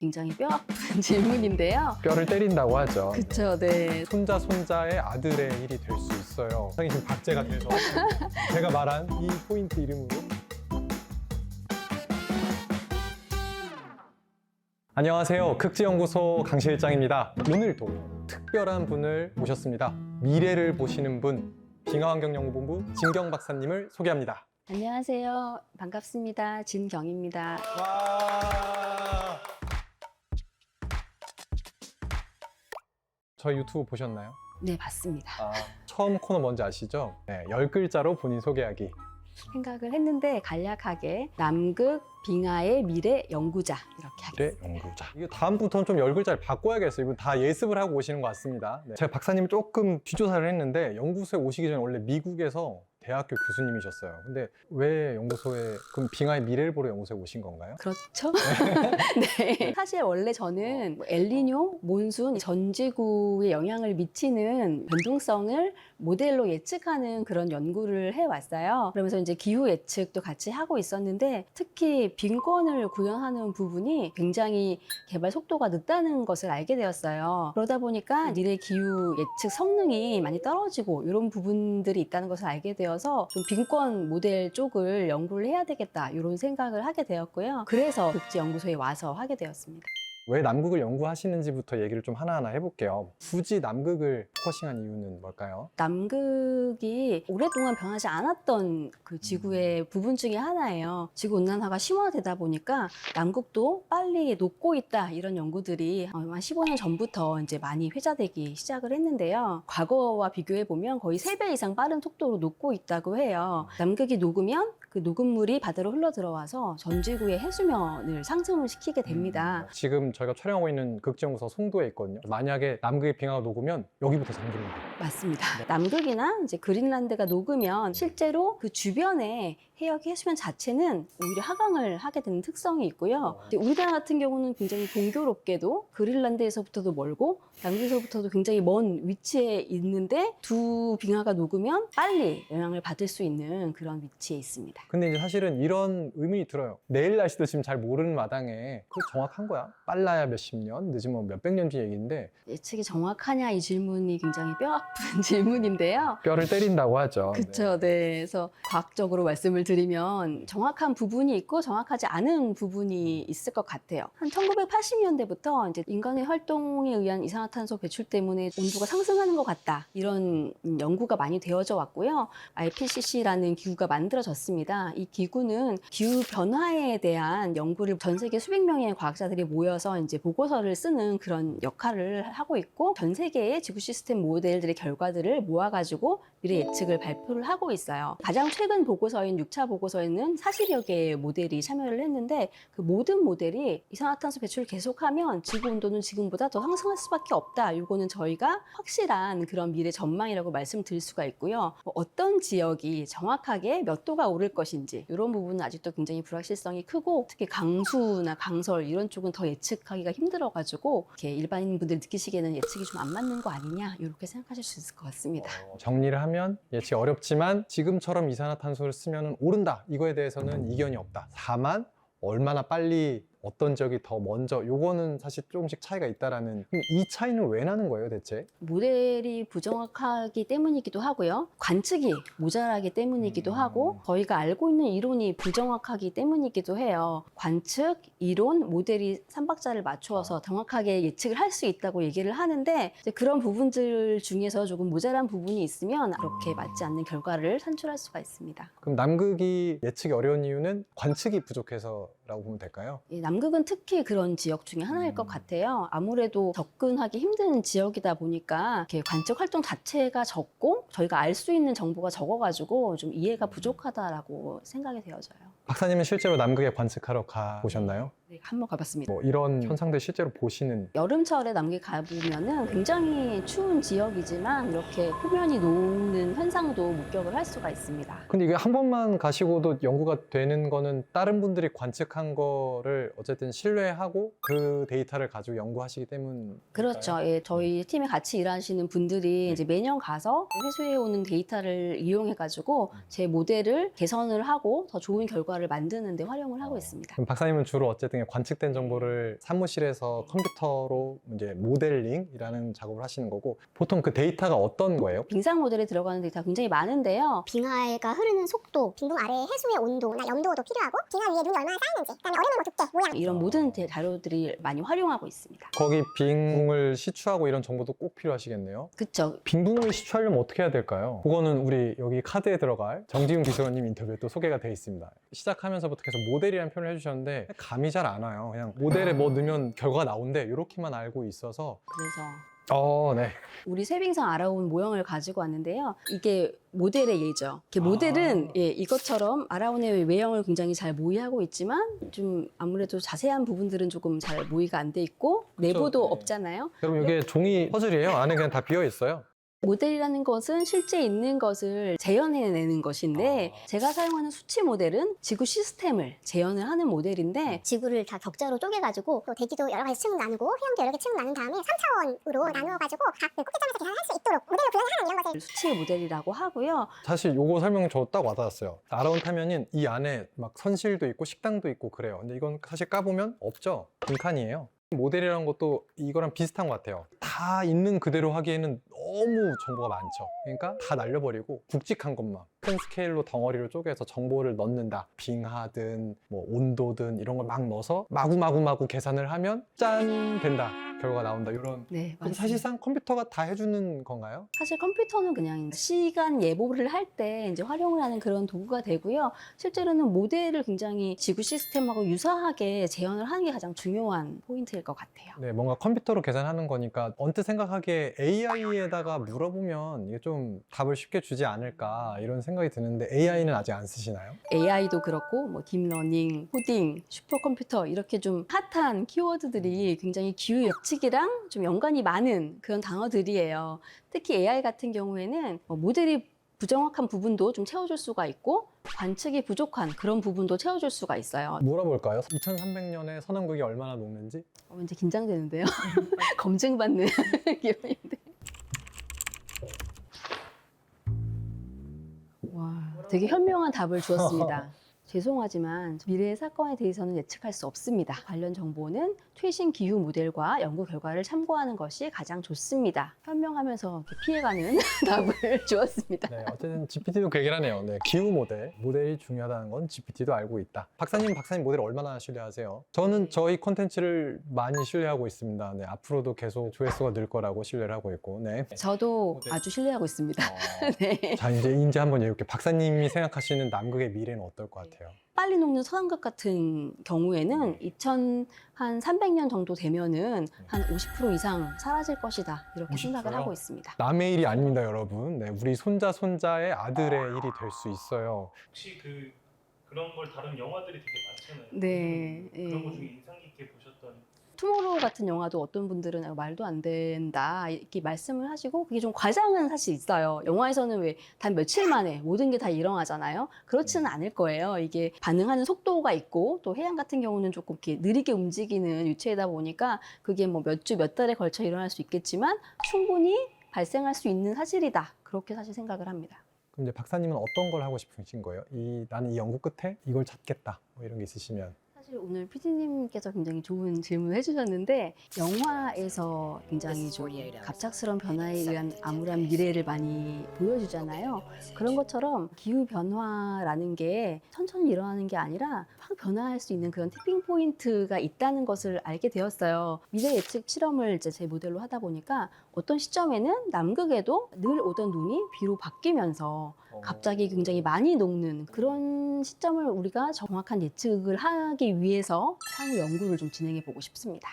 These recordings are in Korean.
굉장히 뼈 아픈 질문인데요. 뼈를 때린다고 하죠. 그쵸, 네. 손자의 아들의 일이 될 수 있어요. 형이 지금 박제가 돼서 제가 말한 이 포인트 이름으로. 안녕하세요. 극지연구소 강 실장입니다. 오늘도 특별한 분을 모셨습니다. 미래를 보시는 분, 빙하환경연구본부 진경 박사님을 소개합니다. 안녕하세요. 반갑습니다. 진경입니다. 와! 저희 유튜브 보셨나요? 네, 봤습니다. 처음 코너 뭔지 아시죠? 네, 10글자로 본인 소개하기. 생각을 했는데 간략하게 남극 빙하의 미래 연구자 이렇게 하겠습니다. 미래 연구자. 이거 다음부터는 좀 10글자를 바꿔야겠어요. 이거 다 예습을 하고 오시는 것 같습니다. 네. 제가 박사님을 조금 뒤조사를 했는데 연구소에 오시기 전에 원래 미국에서 대학교 교수님이셨어요. 근데 왜 연구소에, 그럼 빙하의 미래를 보러 연구소에 오신 건가요? 그렇죠? 네. 사실 원래 저는 엘니뇨, 몬순, 전 지구에 영향을 미치는 변동성을 모델로 예측하는 그런 연구를 해왔어요. 그러면서 이제 기후 예측도 같이 하고 있었는데 특히 빈권을 구현하는 부분이 굉장히 개발 속도가 늦다는 것을 알게 되었어요. 그러다 보니까 미래 기후 예측 성능이 많이 떨어지고 이런 부분들이 있다는 것을 알게 되어서 좀 빈권 모델 쪽을 연구를 해야 되겠다 이런 생각을 하게 되었고요. 그래서 극지연구소에 와서 하게 되었습니다. 왜 남극을 연구하시는지부터 얘기를 좀 하나하나 해볼게요. 굳이 남극을 포커싱한 이유는 뭘까요? 남극이 오랫동안 변하지 않았던 그 지구의 부분 중에 하나예요. 지구온난화가 심화되다 보니까 남극도 빨리 녹고 있다 이런 연구들이 한 15년 전부터 이제 많이 회자되기 시작을 했는데요. 과거와 비교해 보면 거의 3배 이상 빠른 속도로 녹고 있다고 해요. 남극이 녹으면 그 녹음물이 바다로 흘러 들어와서 전 지구의 해수면을 상승을 시키게 됩니다. 지금 저희가 촬영하고 있는 극지연구소 송도에 있거든요. 만약에 남극의 빙하가 녹으면 여기부터 잠깁니다. 맞습니다. 남극이나 이제 그린란드가 녹으면 실제로 그 주변의 해역 해수면 자체는 오히려 하강을 하게 되는 특성이 있고요. 이제 우리나라 같은 경우는 굉장히 공교롭게도 그린란드에서부터도 멀고 남극에서부터도 굉장히 먼 위치에 있는데 두 빙하가 녹으면 빨리 영향을 받을 수 있는 그런 위치에 있습니다. 근데 이제 사실은 이런 의문이 들어요. 내일 날씨도 지금 잘 모르는 마당에 그거 정확한 거야? 빨라야 몇십 년, 늦으면 몇백 년 뒤 얘기인데 예측이 정확하냐 이 질문이 굉장히 뼈 아픈 질문인데요. 뼈를 때린다고 하죠. 그렇죠. 네. 그래서 과학적으로 말씀을 드리면 정확한 부분이 있고 정확하지 않은 부분이 있을 것 같아요. 한 1980년대부터 이제 인간의 활동에 의한 이산화탄소 배출 때문에 온도가 상승하는 것 같다. 이런 연구가 많이 되어져 왔고요. IPCC라는 기구가 만들어졌습니다. 이 기구는 기후 변화에 대한 연구를 전 세계 수백 명의 과학자들이 모여서 이제 보고서를 쓰는 그런 역할을 하고 있고 전 세계의 지구 시스템 모델들의 결과들을 모아가지고 미래 예측을 발표를 하고 있어요. 가장 최근 보고서인 6차 보고서에는 40여 개의 모델이 참여를 했는데 그 모든 모델이 이산화탄소 배출을 계속하면 지구 온도는 지금보다 더 상승할 수밖에 없다. 이거는 저희가 확실한 그런 미래 전망이라고 말씀드릴 수가 있고요. 어떤 지역이 정확하게 몇 도가 오를 것인지 이런 부분은 아직도 굉장히 불확실성이 크고 특히 강수나 강설 이런 쪽은 더 예측하기가 힘들어가지고 이렇게 일반인분들 느끼시기에는 예측이 좀 안 맞는 거 아니냐 이렇게 생각하실 수 있을 것 같습니다. 정리를 하면 예측이 어렵지만 지금처럼 이산화탄소를 쓰면 오른다. 이거에 대해서는 이견이 없다. 다만 얼마나 빨리 어떤 지역이 더 먼저, 요거는 사실 조금씩 차이가 있다라는. 그럼 이 차이는 왜 나는 거예요, 대체? 모델이 부정확하기 때문이기도 하고요. 관측이 모자라기 때문이기도 하고 저희가 알고 있는 이론이 부정확하기 때문이기도 해요. 관측, 이론, 모델이 3박자를 맞추어서 정확하게 예측을 할 수 있다고 얘기를 하는데 이제 그런 부분들 중에서 조금 모자란 부분이 있으면 그렇게 맞지 않는 결과를 산출할 수가 있습니다. 그럼 남극이 예측이 어려운 이유는 관측이 부족해서라고 보면 될까요? 남극은 특히 그런 지역 중에 하나일 것 같아요. 아무래도 접근하기 힘든 지역이다 보니까 이렇게 관측 활동 자체가 적고 저희가 알 수 있는 정보가 적어가지고 좀 이해가 부족하다라고 생각이 되어져요. 박사님은 실제로 남극에 관측하러 가보셨나요? 네, 한번 가봤습니다. 뭐 이런 현상들 실제로 보시는. 여름철에 남극 가보면은 굉장히 추운 지역이지만 이렇게 표면이 녹는 현상도 목격을 할 수가 있습니다. 근데 이게 한 번만 가시고도 연구가 되는 거는 다른 분들이 관측한 거를 어쨌든 신뢰하고 그 데이터를 가지고 연구하시기 때문. 그렇죠. 예, 저희 팀에 같이 일하시는 분들이 이제 매년 가서 회수해오는 데이터를 이용해가지고 제 모델을 개선을 하고 더 좋은 결과를 결과를 만드는 데 활용을 하고 있습니다. 그럼 박사님은 주로 어쨌든 관측된 정보를 사무실에서 컴퓨터로 이제 모델링이라는 작업을 하시는 거고, 보통 그 데이터가 어떤 거예요? 빙상 모델에 들어가는 데이터가 굉장히 많은데요. 빙하가 흐르는 속도, 빙봉 아래 해수의 온도나 염도도 필요하고 빙하 위에 눈이 얼마나 쌓였는지, 그다음에 얼음의 두께, 모양 이런 모든 자료들이 많이 활용하고 있습니다. 거기 빙을 시추하고 이런 정보도 꼭 필요하시겠네요. 그쵸? 빙봉을 시추하려면 어떻게 해야 될까요? 그거는 우리 여기 카드에 들어갈 정지훈 비서관님 인터뷰에 또 소개가 돼 있습니다. 시작하면서부터 계속 모델이라는 표현을 해주셨는데 감이 잘 안 와요. 그냥 모델에 뭐 넣으면 결과가 나온대 이렇게만 알고 있어서. 그래서 네. 우리 쇠빙상 알아온 모형을 가지고 왔는데요. 이게 모델의 예죠. 이렇게 모델은 이것처럼 알아온의 외형을 굉장히 잘 모의하고 있지만 좀 아무래도 자세한 부분들은 조금 잘 모의가 안 돼 있고 내부도 네. 없잖아요. 여러분 이게 종이 퍼즐이에요. 안에 그냥 다 비어 있어요. 모델이라는 것은 실제 있는 것을 재현해내는 것인데 제가 사용하는 수치 모델은 지구 시스템을 재현을 하는 모델인데 지구를 다 격자로 쪼개가지고 또 대기도 여러 가지 층 나누고 휴양도 여러 개 층 나눈 다음에 3차원으로 나누어가지고 각 꼭지점에서 계산할 수 있도록 모델로 구현하는 이런 것을 수치 모델이라고 하고요. 사실 요거 설명 저 딱 와닿았어요. 알아온 타면은 이 안에 막 선실도 있고 식당도 있고 그래요. 근데 이건 사실 까보면 없죠. 빈칸이에요. 모델이라는 것도 이거랑 비슷한 것 같아요. 다 있는 그대로 하기에는 너무 정보가 많죠. 그러니까 다 날려버리고 굵직한 것만 큰 스케일로 덩어리로 쪼개서 정보를 넣는다. 빙하든 뭐 온도든 이런 걸 막 넣어서 마구마구 계산을 하면 짠 된다. 결과가 나온다. 이런. 네, 그럼 맞습니다. 사실상 컴퓨터가 다 해주는 건가요? 사실 컴퓨터는 그냥 시간 예보를 할 때 이제 활용을 하는 그런 도구가 되고요. 실제로는 모델을 굉장히 지구 시스템하고 유사하게 재현을 하는 게 가장 중요한 포인트일 것 같아요. 네, 뭔가 컴퓨터로 계산하는 거니까 언뜻 생각하기에 AI에다가 물어보면 이게 좀 답을 쉽게 주지 않을까 이런 생각이 드는데 AI는 아직 안 쓰시나요? AI도 그렇고 뭐 딥러닝, 코딩, 슈퍼컴퓨터 이렇게 좀 핫한 키워드들이 굉장히 기후 예측이랑 좀 연관이 많은 그런 단어들이에요. 특히 AI 같은 경우에는 모델이 부정확한 부분도 좀 채워줄 수가 있고 관측이 부족한 그런 부분도 채워줄 수가 있어요. 물어볼까요? 2300년에 서남극이 얼마나 녹는지? 이제 긴장되는데요. 검증받는 기분인데. 와, 되게 현명한 답을 주었습니다. 죄송하지만 미래의 사건에 대해서는 예측할 수 없습니다. 관련 정보는 최신 기후 모델과 연구 결과를 참고하는 것이 가장 좋습니다. 현명하면서 이렇게 피해가는 답을 주었습니다. 네, 어쨌든 GPT도 그 얘기를 하네요. 네, 기후 모델이 중요하다는 건 GPT도 알고 있다. 박사님 모델 얼마나 신뢰하세요? 저는 저희 콘텐츠를 많이 신뢰하고 있습니다. 네, 앞으로도 계속 조회수가 늘 거라고 신뢰를 하고 있고. 네. 저도 아주 신뢰하고 있습니다. 네. 자, 이제 한번 해볼게요. 박사님이 생각하시는 남극의 미래는 어떨 것 같아요? 빨리 녹는 서남극 같은 경우에는 2300년 정도 되면은 한 50% 이상 사라질 것이다. 이렇게 50%요? 생각을 하고 있습니다. 남의 일이 아닙니다, 여러분. 네, 우리 손자의 아들의 일이 될 수 있어요. 혹시 그런 걸 다룬 영화들이 되게 많잖아요. 네. 그런 것 예. 중에 인상 깊게 보셨던 투모로우 같은 영화도 어떤 분들은 말도 안 된다 이렇게 말씀을 하시고 그게 좀 과장은 사실 있어요. 영화에서는 왜 단 며칠 만에 모든 게 다 일어나잖아요. 그렇지는 않을 거예요. 이게 반응하는 속도가 있고 또 해양 같은 경우는 조금 이렇게 느리게 움직이는 유체이다 보니까 그게 뭐 몇 주, 몇 달에 걸쳐 일어날 수 있겠지만 충분히 발생할 수 있는 사실이다. 그렇게 사실 생각을 합니다. 그럼 이제 박사님은 어떤 걸 하고 싶으신 거예요? 나는 이 연구 끝에 이걸 찾겠다. 뭐 이런 게 있으시면. 사실 오늘 PD님께서 굉장히 좋은 질문을 해주셨는데 영화에서 굉장히 좀 갑작스러운 변화에 의한 암울한 미래를 많이 보여주잖아요. 그런 것처럼 기후 변화라는 게 천천히 일어나는 게 아니라 확 변화할 수 있는 그런 티핑 포인트가 있다는 것을 알게 되었어요. 미래 예측 실험을 이제 제 모델로 하다 보니까 어떤 시점에는 남극에도 늘 오던 눈이 비로 바뀌면서 갑자기 굉장히 많이 녹는 그런 시점을 우리가 정확한 예측을 하기 위해서 향후 연구를 좀 진행해 보고 싶습니다.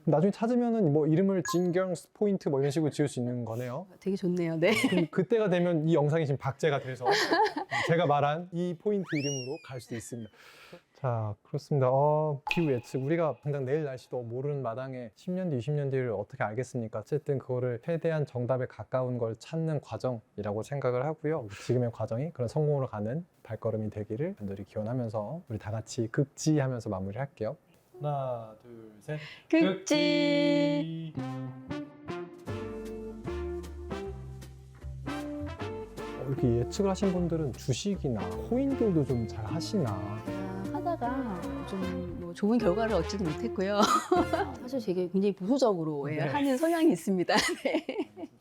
나중에 찾으면은 뭐 이름을 진경스 포인트 뭐 이런 식으로 지을 수 있는 거네요. 되게 좋네요. 네. 그럼 그때가 되면 이 영상이 지금 박제가 돼서 제가 말한 이 포인트 이름으로 갈 수도 있습니다. 자, 그렇습니다. 기후 예측. 우리가 당장 내일 날씨도 모르는 마당에 10년 뒤, 20년 뒤를 어떻게 알겠습니까? 어쨌든 그거를 최대한 정답에 가까운 걸 찾는 과정이라고 생각을 하고요. 지금의 과정이 그런 성공으로 가는 발걸음이 되기를 간절히 기원하면서 우리 다 같이 극지하면서 마무리할게요. 하나, 둘, 셋. 극지. 이렇게 예측을 하신 분들은 주식이나 코인들도 좀 잘 하시나? 하다가 좀 뭐 좋은 결과를 얻지도 못했고요. 사실 되게 굉장히 보수적으로 예, 네. 하는 성향이 있습니다. 네.